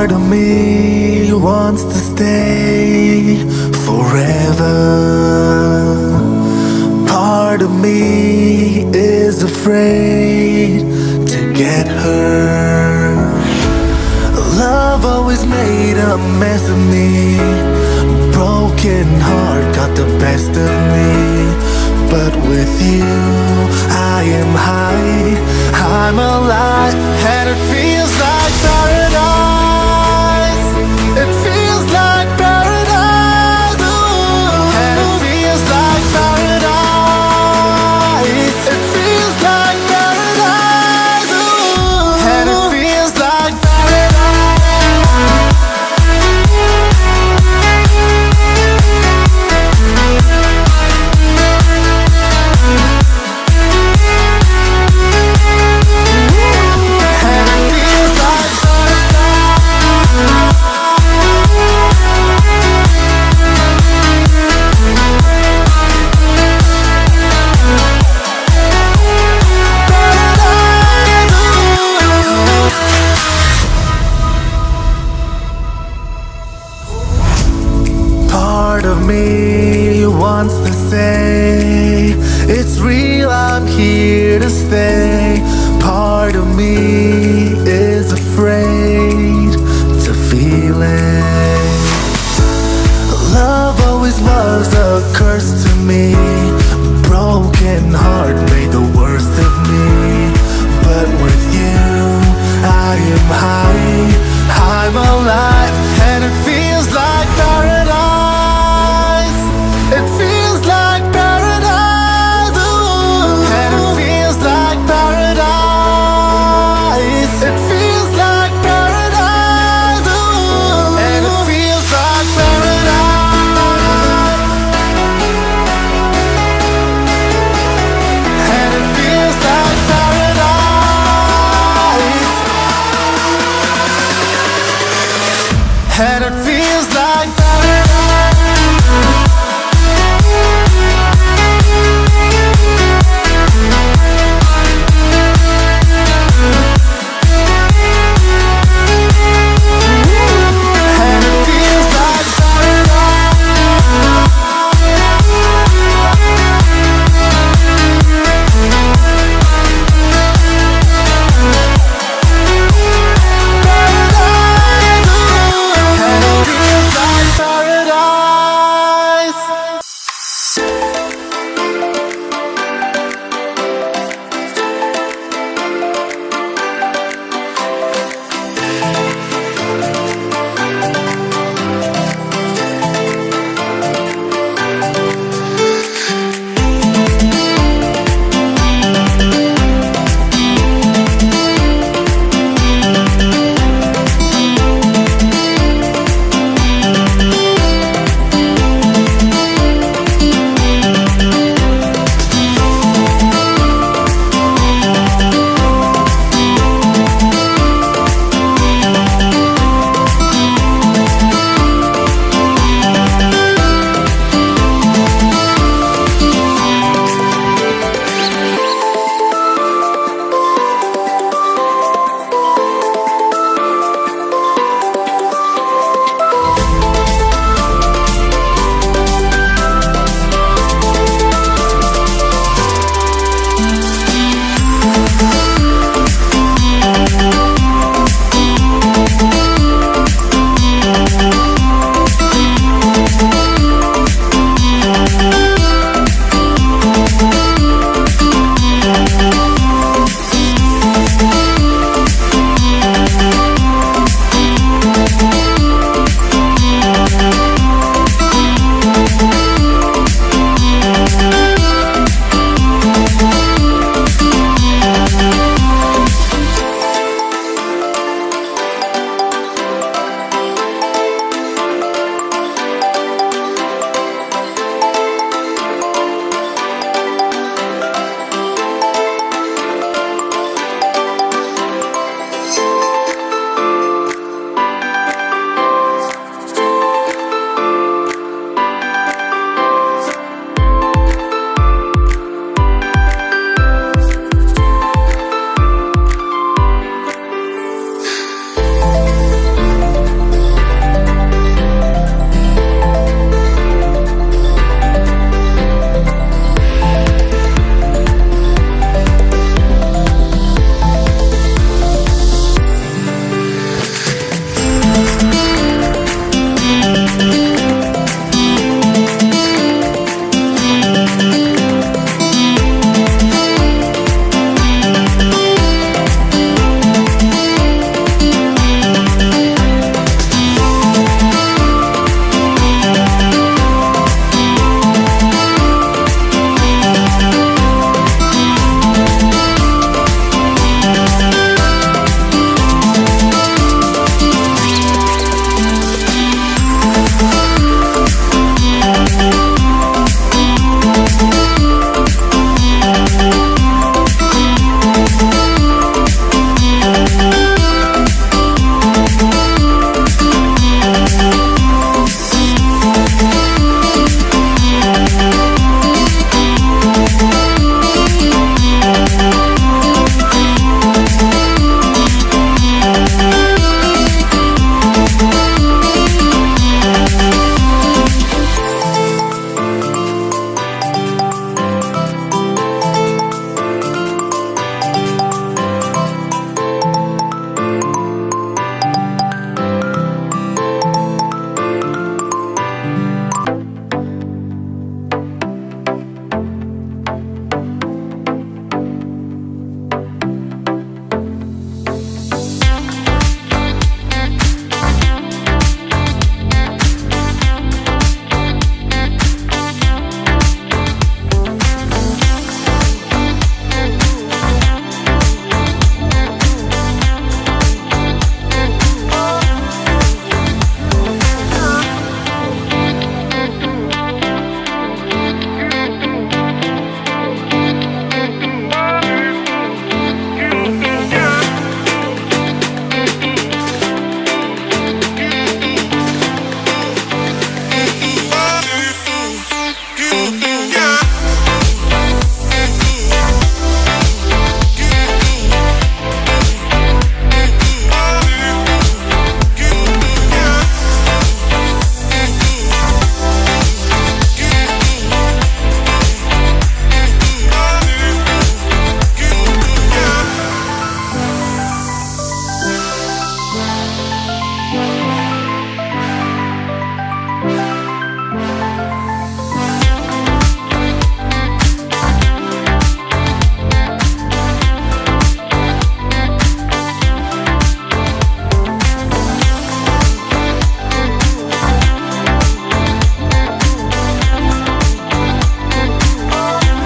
Part of me wants to stay forever. Part of me is afraid to get hurt. Love always made a mess of me. Broken heart got the best of me. But with you, I am high, I'm alive, and it feels like paradise. It feels like paradise. Ooh. And it feels like paradise. It feels like paradise. Ooh. And it feels like wants to say it's real, I'm here to stay. Part of me is afraid to feel it. Love always was a curse to me. Broken heart made the worst of me. But with you, I am high, I'm alive, and it feels like paradise. It feels like paradise, ooh. And it feels like paradise. It feels like paradise, ooh. And it feels like paradise. And it feels like paradise. And it feels like paradise.